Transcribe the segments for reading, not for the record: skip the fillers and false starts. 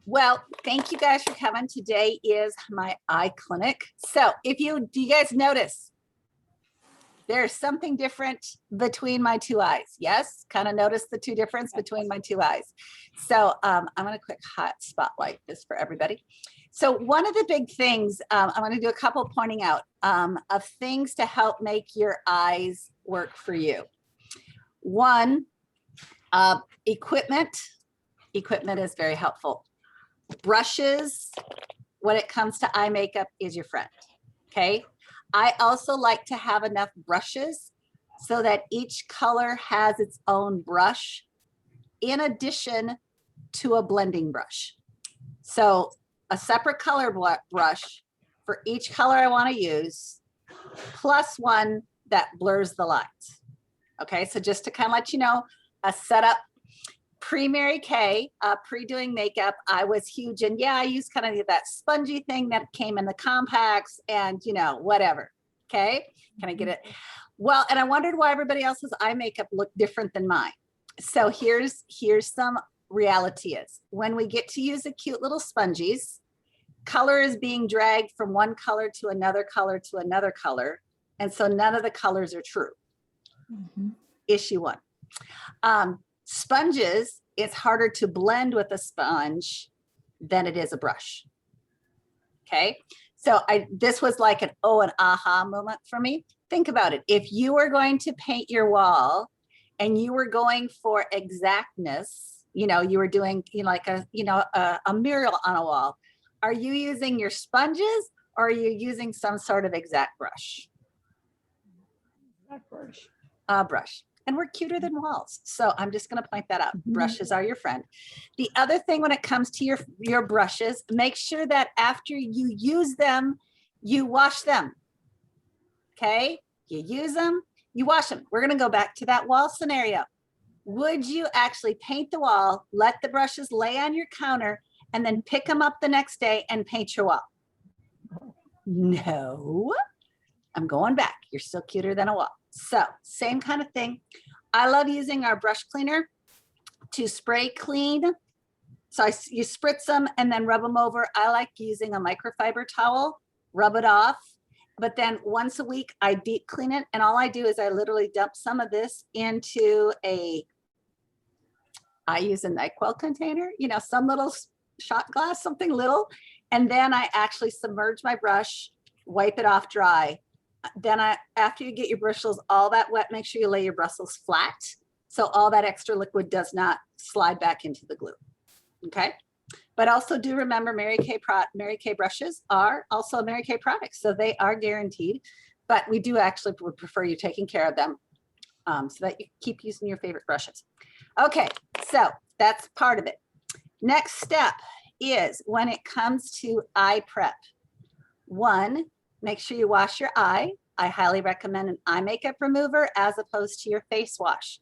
Well, thank you guys for coming. Today is my eye clinic. So do you guys notice there's something different between my two eyes? Yes, kind of notice the two difference between my two eyes. So I'm gonna quick hot spotlight this for everybody. So one of the big things, I'm gonna do a couple pointing out of things to help make your eyes work for you. One, equipment. Equipment is very helpful. Brushes, when it comes to eye makeup, is your friend, okay? I also like to have enough brushes so that each color has its own brush in addition to a blending brush. So a separate color brush for each color I want to use, plus one that blurs the lines. Okay, so just to kind of let you know, a setup. Pre-Mary Kay, pre-doing makeup, I was huge, and yeah, I used kind of that spongy thing that came in the compacts and, you know, whatever. Okay, can I get it? Well, and I wondered why everybody else's eye makeup looked different than mine. So here's some reality is when we get to use the cute little sponges, color is being dragged from one color to another color to another color, and so none of the colors are true. Issue one. Sponges, it's harder to blend with a sponge than it is a brush. Okay, so this was like an aha moment for me. Think about it. If you were going to paint your wall and you were going for exactness, you know, you were doing like a mural on a wall, are you using your sponges or are you using some sort of exact brush? Brush. Brush. And we're cuter than walls. So I'm just going to point that out. Brushes are your friend. The other thing when it comes to your brushes, make sure that after you use them, you wash them. Okay? You use them, you wash them. We're going to go back to that wall scenario. Would you actually paint the wall, let the brushes lay on your counter, and then pick them up the next day and paint your wall? No. I'm going back. You're still cuter than a wall. So same kind of thing. I love using our brush cleaner to spray clean. So you spritz them and then rub them over. I like using a microfiber towel, rub it off. But then once a week, I deep clean it. And all I do is I literally dump some of this into I use a NyQuil container, you know, some little shot glass, something little. And then I actually submerge my brush, wipe it off dry. Then after you get your bristles all that wet, make sure you lay your bristles flat so all that extra liquid does not slide back into the glue. Okay, but also do remember Mary Kay brushes are also Mary Kay products, so they are guaranteed, but we do actually would prefer you taking care of them so that you keep using your favorite brushes. Okay, so that's part of it. Next step is when it comes to eye prep. One, make sure you wash your eye. I highly recommend an eye makeup remover as opposed to your face wash.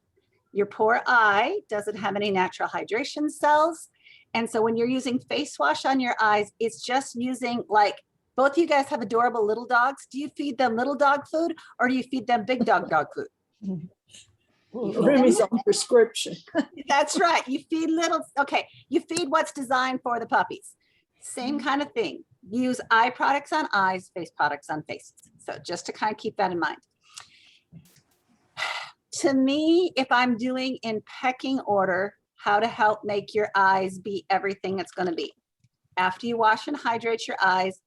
Your poor eye doesn't have any natural hydration cells. And so when you're using face wash on your eyes, it's just using, like, both of you guys have adorable little dogs. Do you feed them little dog food or do you feed them big dog food? Remy's on prescription. That's right. You feed you feed what's designed for the puppies. Same kind of thing. Use eye products on eyes, face products on faces. So just to kind of keep that in mind. To me, if I'm doing in pecking order, how to help make your eyes be everything it's going to be. After you wash and hydrate your eyes,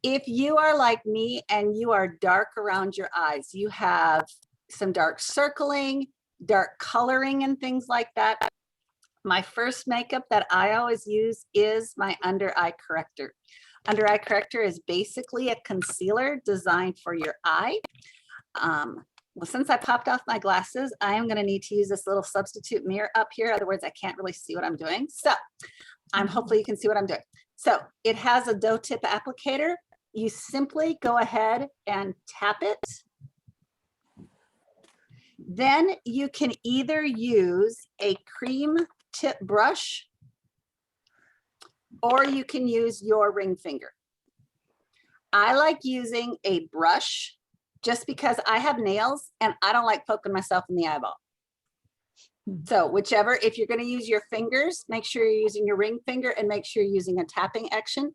if you are like me and you are dark around your eyes, you have some dark circling, dark coloring and things like that, my first makeup that I always use is my under eye corrector. Under eye corrector is basically a concealer designed for your eye. Well, since I popped off my glasses, I am going to need to use this little substitute mirror up here. Otherwise, I can't really see what I'm doing. So hopefully you can see what I'm doing. So it has a doe tip applicator. You simply go ahead and tap it. Then you can either use a cream tip brush or you can use your ring finger. I like using a brush just because I have nails and I don't like poking myself in the eyeball. So whichever, if you're going to use your fingers, make sure you're using your ring finger and make sure you're using a tapping action.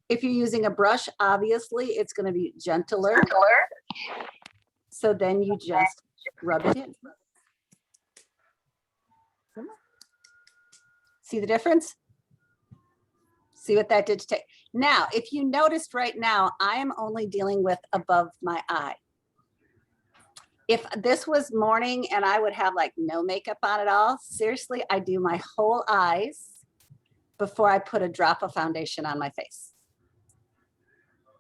If you're using a brush, obviously it's going to be gentler. So then you just rub it in. See the difference? See what that did to take. Now, if you noticed right now, I am only dealing with above my eye. If this was morning and I would have like no makeup on at all, seriously, I do my whole eyes before I put a drop of foundation on my face.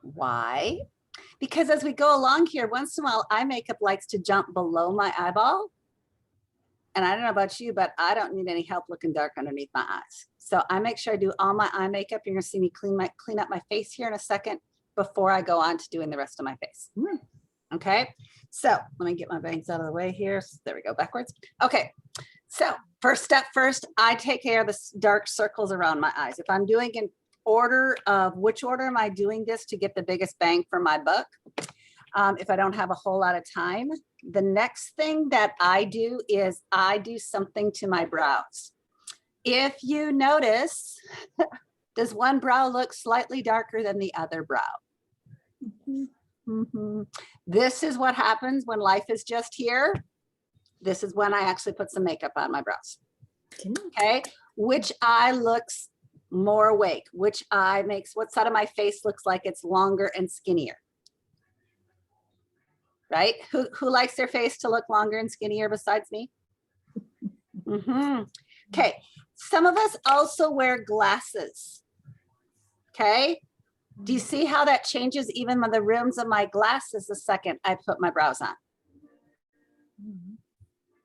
Why? Because as we go along here, once in a while, eye makeup likes to jump below my eyeball. And I don't know about you, but I don't need any help looking dark underneath my eyes. So I make sure I do all my eye makeup. You're gonna see me clean up my face here in a second before I go on to doing the rest of my face. Okay, so let me get my bangs out of the way here. There we go, backwards. Okay, so first step first, I take care of the dark circles around my eyes. If I'm doing in order of which order am I doing this to get the biggest bang for my buck? If I don't have a whole lot of time, the next thing that I do is I do something to my brows. If you notice, does one brow look slightly darker than the other brow? This is what happens when life is just here. This is when I actually put some makeup on my brows. Okay, which eye looks more awake? Which eye makes, what side of my face looks like it's longer and skinnier? Right? Who likes their face to look longer and skinnier besides me? Okay, some of us also wear glasses. Okay, do you see how that changes even the rims of my glasses the second I put my brows on?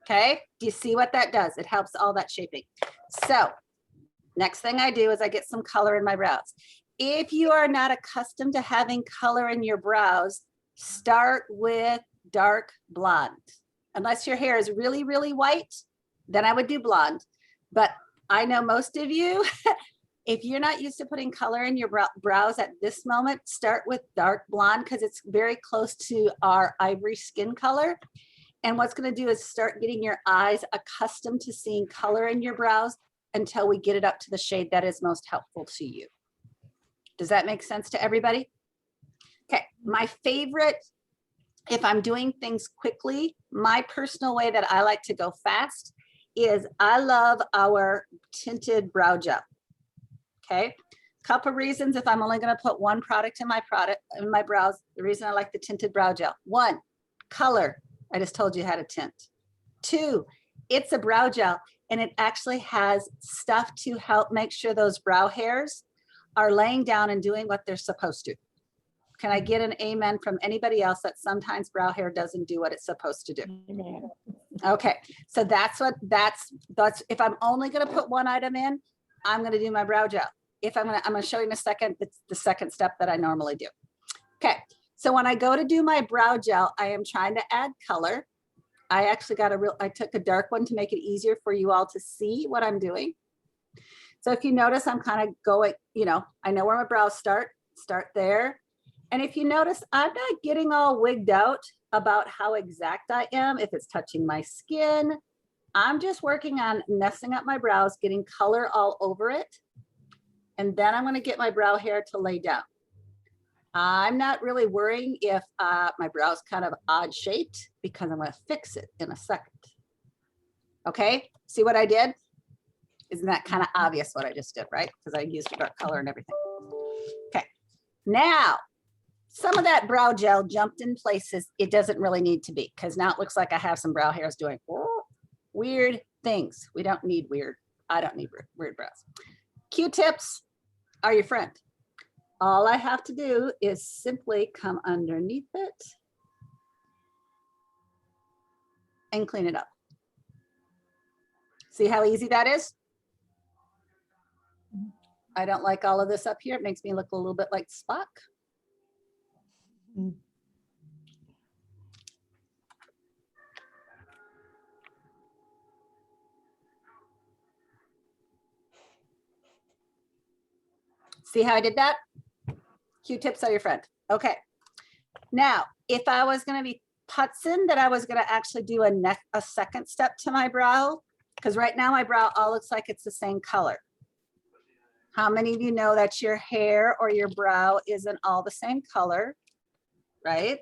Okay, do you see what that does? It helps all that shaping. So next thing I do is I get some color in my brows. If you are not accustomed to having color in your brows, start with dark blonde. Unless your hair is really, really white, then I would do blonde. But I know most of you, if you're not used to putting color in your brows at this moment, start with dark blonde because it's very close to our ivory skin color. And what's going to do is start getting your eyes accustomed to seeing color in your brows until we get it up to the shade that is most helpful to you. Does that make sense to everybody? Okay, my favorite, if I'm doing things quickly, my personal way that I like to go fast is I love our tinted brow gel. Okay, couple reasons if I'm only going to put one product in my brows, the reason I like the tinted brow gel. One, color. I just told you how to tint. Two, it's a brow gel and it actually has stuff to help make sure those brow hairs are laying down and doing what they're supposed to. Can I get an amen from anybody else that sometimes brow hair doesn't do what it's supposed to do? Amen. Okay, so that's if I'm only going to put one item in, I'm going to do my brow gel. If I'm going to show you in a second, it's the second step that I normally do. Okay, so when I go to do my brow gel, I am trying to add color. I actually I took a dark one to make it easier for you all to see what I'm doing. So if you notice, I'm kind of going, I know where my brows start there. And if you notice, I'm not getting all wigged out about how exact I am, if it's touching my skin. I'm just working on messing up my brows, getting color all over it. And then I'm going to get my brow hair to lay down. I'm not really worrying if my brow's kind of odd shaped because I'm going to fix it in a second. Okay, see what I did? Isn't that kind of obvious what I just did, right? Because I used a dark color and everything. Okay, now some of that brow gel jumped in places it doesn't really need to be because now it looks like I have some brow hairs doing weird things. We don't need weird. I don't need weird brows. Q-tips are your friend. All I have to do is simply come underneath it and clean it up. See how easy that is? I don't like all of this up here. It makes me look a little bit like Spock. See how I did that? Q-tips are your friend. Okay. Now, if I was going to be putzing that I was going to actually do a second step to my brow, Because right now my brow all looks like it's the same color. How many of you know that your hair or your brow isn't all the same color, right?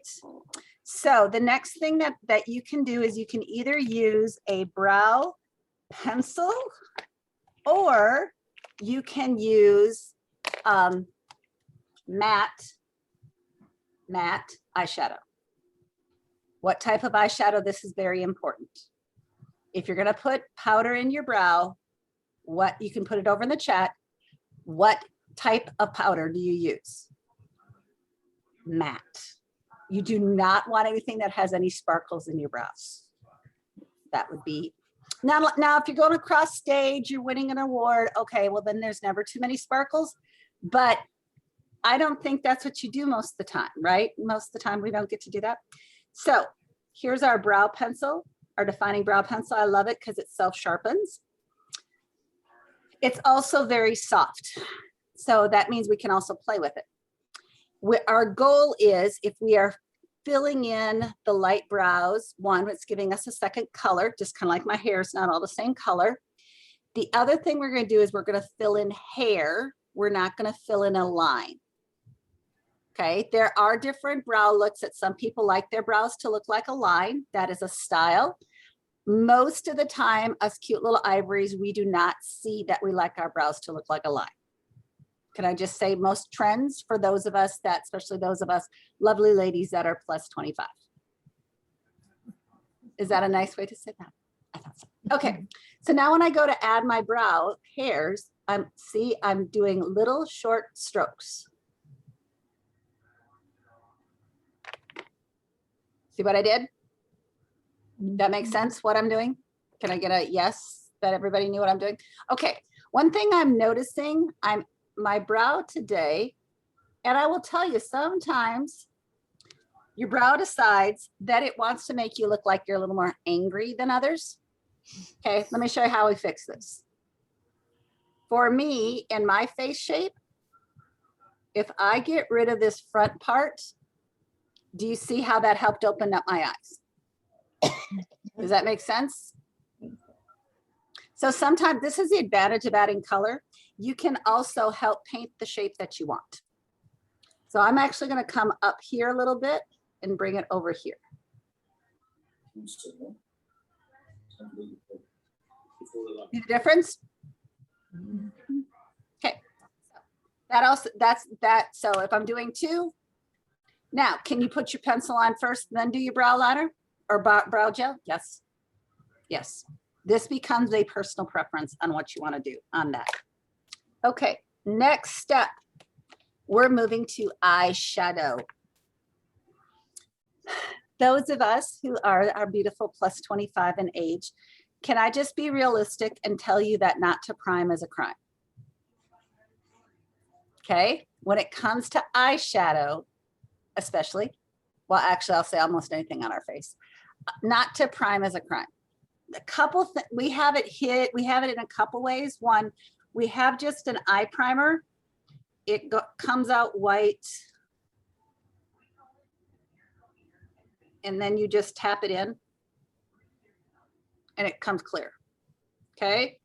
So the next thing that you can do is you can either use a brow pencil or you can use matte eyeshadow. What type of eyeshadow? This is very important. If you're going to put powder in your brow, what you can put it over in the chat. What type of powder do you use? Matte. You do not want anything that has any sparkles in your brows. That would be now if you're going across stage, you're winning an award. Okay, well then there's never too many sparkles, but I don't think that's what you do most of the time, right? Most of the time we don't get to do that. So here's our brow pencil, our defining brow pencil. I love it because it self-sharpens. It's also very soft. So that means we can also play with it. Our goal is, if we are filling in the light brows, one, it's giving us a second color, just kind of like my hair is not all the same color. The other thing we're going to do is we're going to fill in hair. We're not going to fill in a line. Okay, there are different brow looks that some people like their brows to look like a line. That is a style. Most of the time, us cute little ivories, we do not see that we like our brows to look like a line. Can I just say most trends for those of us that, especially those of us lovely ladies that are plus 25. Is that a nice way to say that? I thought so. Okay, so now when I go to add my brow hairs, I'm doing little short strokes. See what I did? That makes sense what I'm doing? Can I get a yes that everybody knew what I'm doing? Okay, one thing I'm noticing, my brow today, and I will tell you, sometimes your brow decides that it wants to make you look like you're a little more angry than others. Okay, let me show you how we fix this. For me, in my face shape, if I get rid of this front part, do you see how that helped open up my eyes? Does that make sense? So sometimes this is the advantage of adding color. You can also help paint the shape that you want. So I'm actually going to come up here a little bit and bring it over here. See the difference? Okay. So if I'm doing two, now can you put your pencil on first, then do your brow liner or brow gel? Yes. Yes. This becomes a personal preference on what you want to do on that. Okay, next step, we're moving to eyeshadow. Those of us who are beautiful plus 25 in age, can I just be realistic and tell you that not to prime is a crime? Okay, when it comes to eyeshadow, especially, well, actually, I'll say almost anything on our face, not to prime is a crime. A couple, we have it in a couple ways. One, we have just an eye primer. It comes out white. And then you just tap it in and it comes clear. Okay.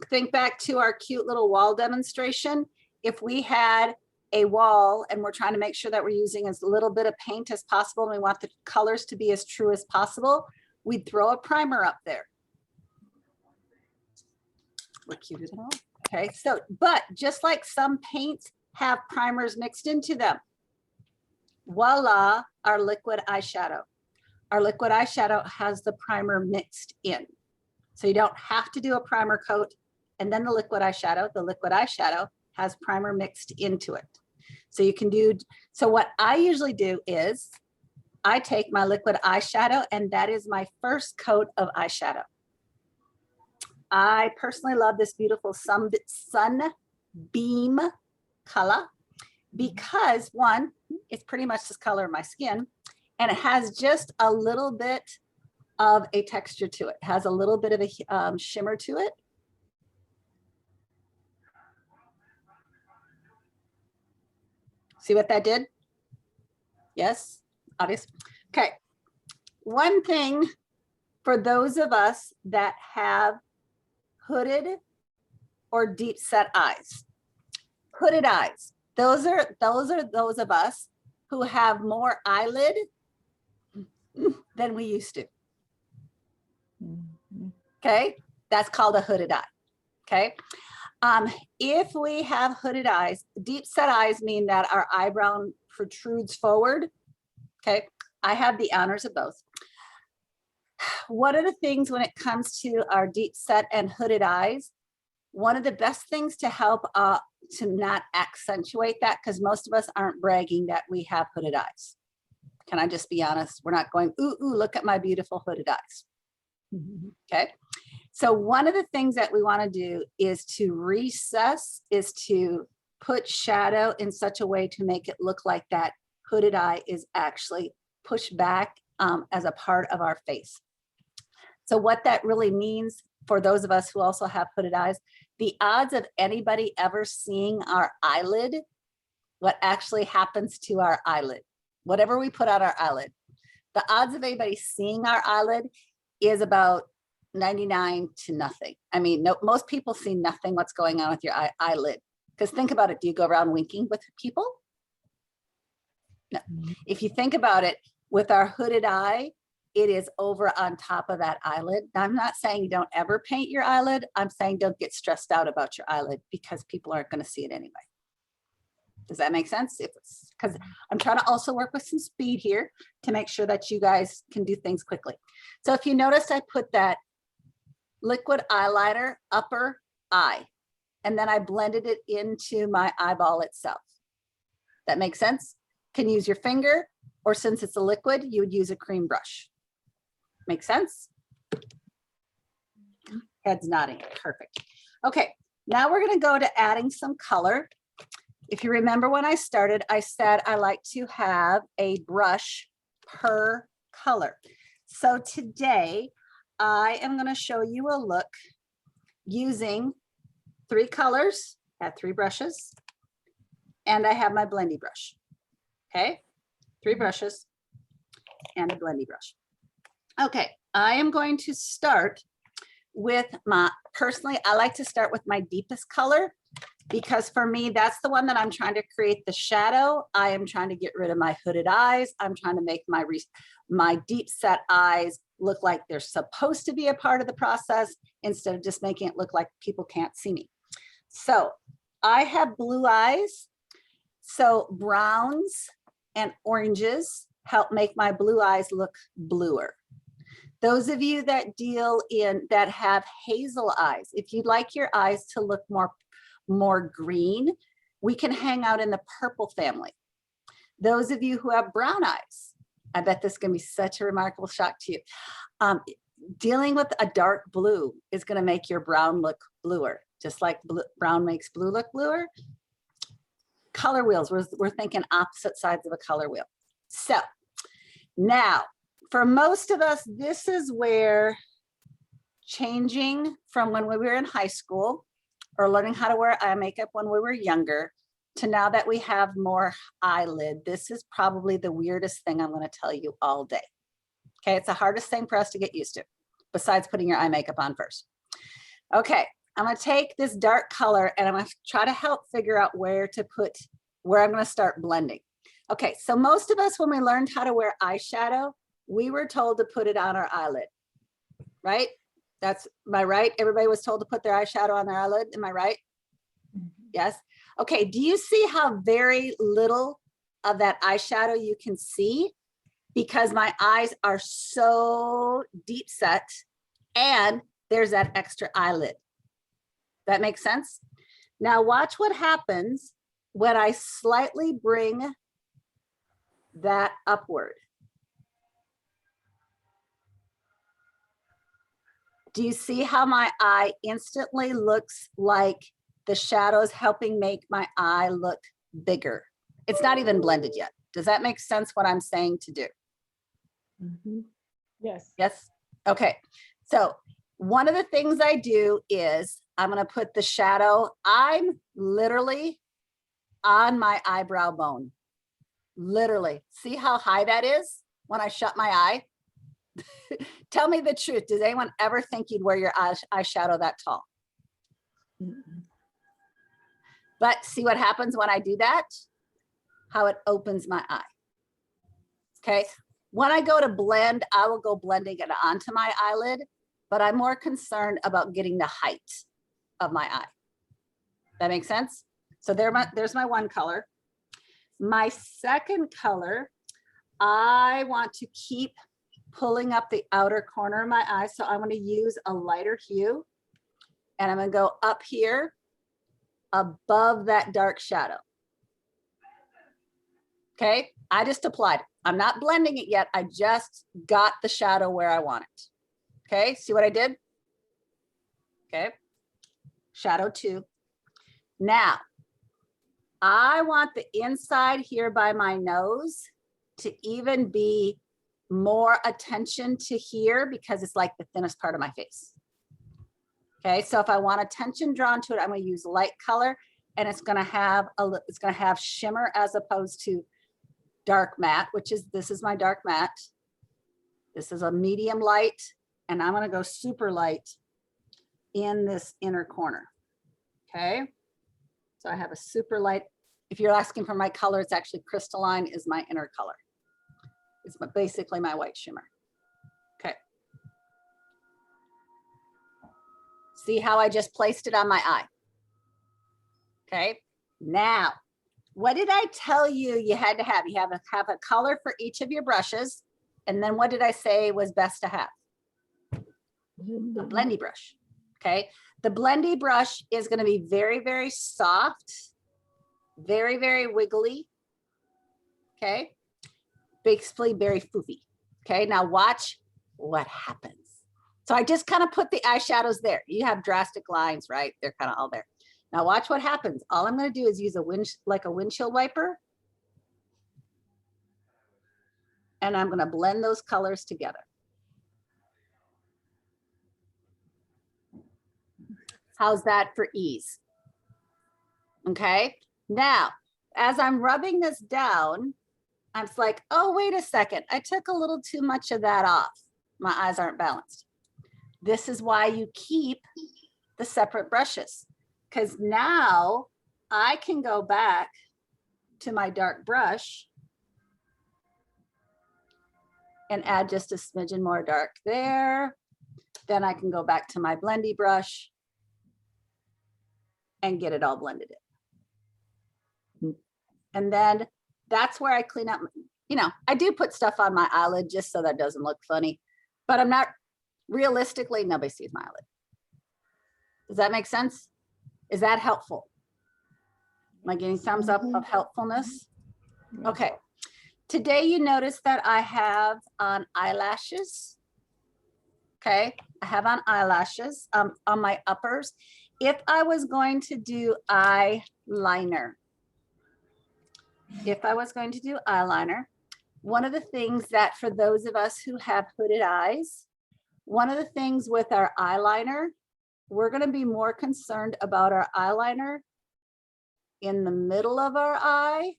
Think back to our cute little wall demonstration. If we had a wall and we're trying to make sure that we're using as little bit of paint as possible and we want the colors to be as true as possible, we'd throw a primer up there. Look cute as well. Okay, so, but just like some paints have primers mixed into them, voila, our liquid eyeshadow. Our liquid eyeshadow has the primer mixed in. So you don't have to do a primer coat and then the liquid eyeshadow has primer mixed into it. So you can do, so what I usually do is I take my liquid eyeshadow and that is my first coat of eyeshadow. I personally love this beautiful Sunbeam color because one, it's pretty much this color of my skin and it has just a little bit of a texture to it. It has a little bit of a shimmer to it. See what that did? Yes, obvious. Okay, one thing for those of us that have hooded or deep set eyes. Hooded eyes. Those are those of us who have more eyelid than we used to. Okay, that's called a hooded eye. Okay, if we have hooded eyes, deep set eyes mean that our eyebrow protrudes forward. Okay, I have the honors of both. One of the things when it comes to our deep set and hooded eyes, one of the best things to help to not accentuate that, because most of us aren't bragging that we have hooded eyes. Can I just be honest? We're not going, ooh, ooh, look at my beautiful hooded eyes. Okay. So one of the things that we want to do is to recess, is to put shadow in such a way to make it look like that hooded eye is actually pushed back as a part of our face. So what that really means for those of us who also have hooded eyes, the odds of anybody ever seeing our eyelid, what actually happens to our eyelid, whatever we put on our eyelid, the odds of anybody seeing our eyelid is about 99 to nothing. I mean, no, most people see nothing what's going on with your eyelid. Because think about it, do you go around winking with people? No. If you think about it, with our hooded eye, it is over on top of that eyelid. Now, I'm not saying you don't ever paint your eyelid. I'm saying don't get stressed out about your eyelid because people aren't going to see it anyway. Does that make sense? Because I'm trying to also work with some speed here to make sure that you guys can do things quickly. So if you notice, I put that liquid eyeliner upper eye, and then I blended it into my eyeball itself. That makes sense? Can use your finger, or since it's a liquid, you would use a cream brush. Make sense? Head's nodding, perfect. Okay, now we're gonna go to adding some color. If you remember when I started, I said I like to have a brush per color. So today, I am gonna show you a look using 3 colors, I have 3 brushes, and I have my blendy brush. Okay, 3 brushes and a blendy brush. Okay, I am going to start with my, personally, I like to start with my deepest color because for me, that's the one that I'm trying to create the shadow. I am trying to get rid of my hooded eyes. I'm trying to make my deep set eyes look like they're supposed to be a part of the process instead of just making it look like people can't see me. So I have blue eyes. So browns and oranges help make my blue eyes look bluer. Those of you that that have hazel eyes, if you'd like your eyes to look more green, we can hang out in the purple family. Those of you who have brown eyes, I bet this is going to be such a remarkable shock to you. Dealing with a dark blue is going to make your brown look bluer, just like brown makes blue look bluer. Color wheels, we're thinking opposite sides of a color wheel. So now, for most of us, this is where changing from when we were in high school or learning how to wear eye makeup when we were younger to now that we have more eyelid, this is probably the weirdest thing I'm going to tell you all day. Okay, it's the hardest thing for us to get used to, besides putting your eye makeup on first. Okay, I'm going to take this dark color and I'm going to try to help figure out where I'm going to start blending. Okay, so most of us, when we learned how to wear eyeshadow, we were told to put it on our eyelid, right? Am I right? Everybody was told to put their eyeshadow on their eyelid. Am I right? Yes. Okay, do you see how very little of that eyeshadow you can see? Because my eyes are so deep set and there's that extra eyelid. That makes sense? Now watch what happens when I slightly bring that upward. Do you see how my eye instantly looks like the shadows helping make my eye look bigger? It's not even blended yet. Does that make sense what I'm saying to do? Mm-hmm. Yes. Yes. Okay. So one of the things I do is I'm going to put the shadow. I'm literally on my eyebrow bone. Literally. See how high that is when I shut my eye? Tell me the truth. Does anyone ever think you'd wear your eyeshadow that tall? But see what happens when I do that? How it opens my eye. Okay, when I go to blend, I will go blending it onto my eyelid, but I'm more concerned about getting the height of my eye. That makes sense? So there's my one color. My second color, I want to keep pulling up the outer corner of my eye. So I'm going to use a lighter hue and I'm going to go up here above that dark shadow. Okay, I just applied it. I'm not blending it yet. I just got the shadow where I want it. Okay, see what I did? Okay, shadow 2. Now, I want the inside here by my nose to even be more attention to here because it's like the thinnest part of my face. Okay, so if I want attention drawn to it, I'm going to use light color and it's going to have shimmer as opposed to dark matte, which is, this is my dark matte. This is a medium light and I'm going to go super light in this inner corner. Okay, so I have a super light. If you're asking for my color, it's actually crystalline is my inner color. It's basically my white shimmer. Okay. See how I just placed it on my eye? Okay. Now, what did I tell you you had to have? You have a color for each of your brushes. And then what did I say was best to have? A blendy brush. Okay. The blendy brush is going to be very, very soft, very, very wiggly. Okay. Basically very foofy. Okay. Now watch what happens. So I just kind of put the eyeshadows there. You have drastic lines, right? They're kind of all there. Now watch what happens. All I'm going to do is use a windshield wiper. And I'm going to blend those colors together. How's that for ease? Okay. Now, as I'm rubbing this down, I'm like, oh, wait a second. I took a little too much of that off. My eyes aren't balanced. This is why you keep the separate brushes, because now I can go back to my dark brush and add just a smidgen more dark there. Then I can go back to my blendy brush and get it all blended in. And then that's where I clean up. You know, I do put stuff on my eyelid just so that doesn't look funny, but I'm not, realistically, nobody sees my eyelid. Does that make sense? Is that helpful? Am I getting thumbs up of helpfulness? Okay. Today you notice that I have on eyelashes. Okay, I have on eyelashes on my uppers. If I was going to do eyeliner, one of the things that for those of us who have hooded eyes, one of the things with our eyeliner, we're going to be more concerned about our eyeliner in the middle of our eye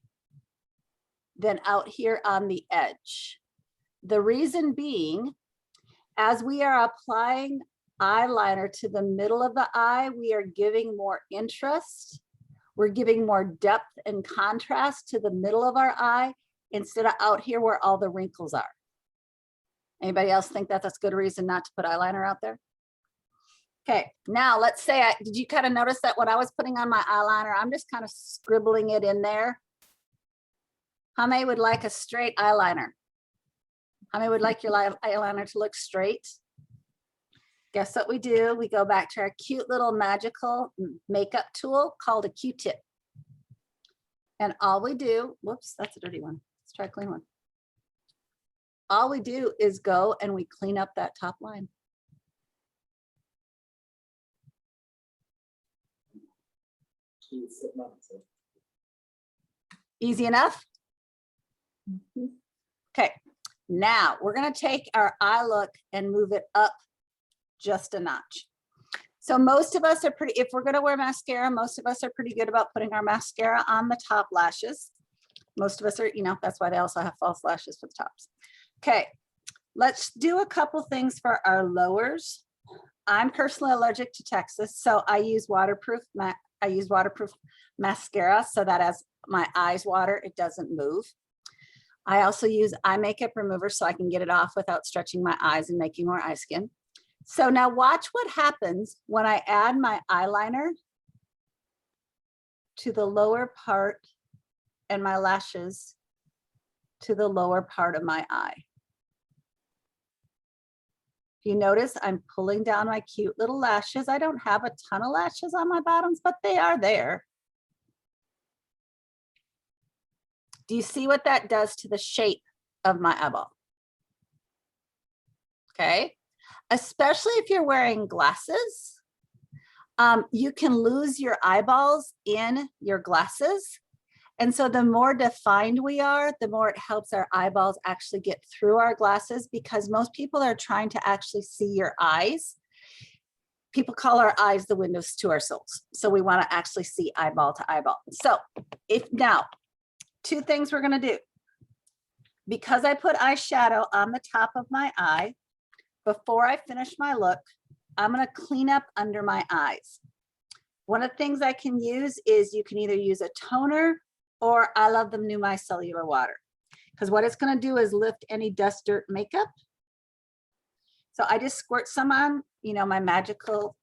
than out here on the edge. The reason being, as we are applying eyeliner to the middle of the eye, we are giving more interest. We're giving more depth and contrast to the middle of our eye instead of out here where all the wrinkles are. Anybody else think that that's a good reason not to put eyeliner out there? Okay, now let's say, did you kind of notice that when I was putting on my eyeliner, I'm just kind of scribbling it in there? How many would like a straight eyeliner? How many would like your eyeliner to look straight? Guess what we do? We go back to our cute little magical makeup tool called a Q-tip. And all we do, whoops, that's a dirty one. Let's try a clean one. All we do is go and we clean up that top line. Easy enough? Okay, now we're going to take our eye look and move it up just a notch. So most of us are pretty, if we're going to wear mascara, most of us are pretty good about putting our mascara on the top lashes. Most of us are, you know, that's why they also have false lashes for the tops. Okay, let's do a couple things for our lowers. I'm personally allergic to Texas, so I use waterproof mascara so that as my eyes water, it doesn't move. I also use eye makeup remover so I can get it off without stretching my eyes and making more eye skin. So now watch what happens when I add my eyeliner to the lower part and my lashes to the lower part of my eye. You notice I'm pulling down my cute little lashes. I don't have a ton of lashes on my bottoms, but they are there. Do you see what that does to the shape of my eyeball? Okay, especially if you're wearing glasses, you can lose your eyeballs in your glasses. And so the more defined we are, the more it helps our eyeballs actually get through our glasses, because most people are trying to actually see your eyes. People call our eyes the windows to our souls. So we want to actually see eyeball to eyeball. So if now, two things we're going to do. Because I put eyeshadow on the top of my eye, before I finish my look, I'm going to clean up under my eyes. One of the things I can use is you can either use a toner, or I love the new micellar water, because what it's going to do is lift any dust, dirt, makeup. So I just squirt some on, you know, my magical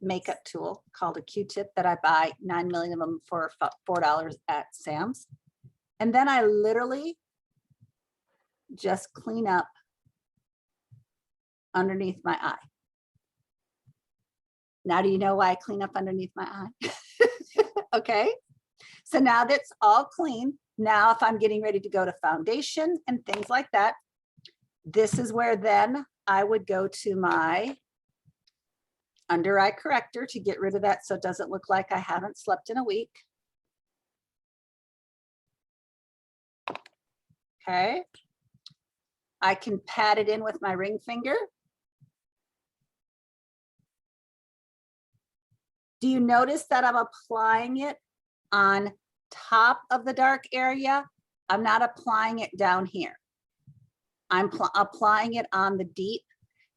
makeup tool called a Q-tip that I buy 9 million of them for $4 at Sam's. And then I literally just clean up underneath my eye. Now, do you know why I clean up underneath my eye? Okay. So now that's all clean. Now, if I'm getting ready to go to foundation and things like that, this is where then I would go to my under eye corrector to get rid of that so it doesn't look like I haven't slept in a week. Okay. I can pat it in with my ring finger. Do you notice that I'm applying it on top of the dark area? I'm not applying it down here. I'm applying it on the deep,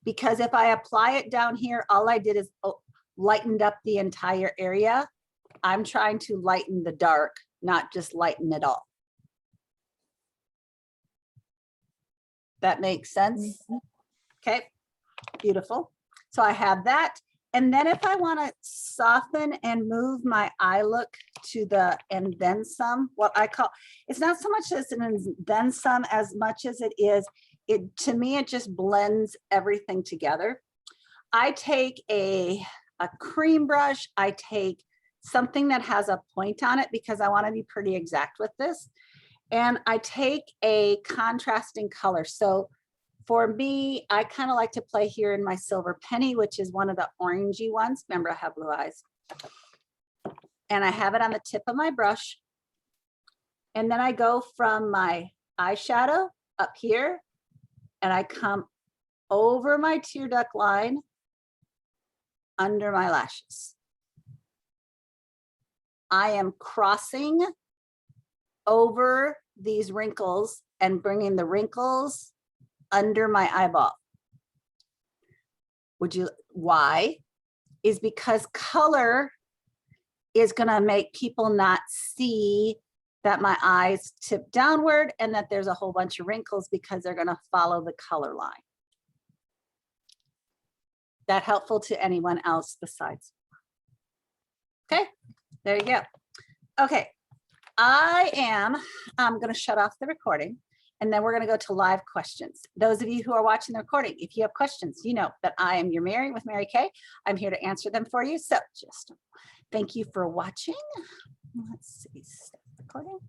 because if I apply it down here, all I did is lightened up the entire area. I'm trying to lighten the dark, not just lighten it all. That makes sense? Okay, beautiful. So I have that. And then if I want to soften and move my eye look to the and then some, what I call, it's not so much as an and then some as much as it is, to me, it just blends everything together. I take a cream brush, I take something that has a point on it because I want to be pretty exact with this. And I take a contrasting color. So for me, I kind of like to play here in my Silver Penny, which is one of the orangey ones. Remember, I have blue eyes. And I have it on the tip of my brush. And then I go from my eyeshadow up here, and I come over my tear duct line under my lashes. I am crossing over these wrinkles and bringing the wrinkles under my eyeball. Why? Is because color is gonna make people not see that my eyes tip downward and that there's a whole bunch of wrinkles, because they're gonna follow the color line. That helpful to anyone else besides? Okay, there you go. Okay, I'm gonna shut off the recording. And then we're going to go to live questions. Those of you who are watching the recording, if you have questions, you know that I am your Mary with Mary Kay. I'm here to answer them for you. So just thank you for watching. Let's see, stop recording.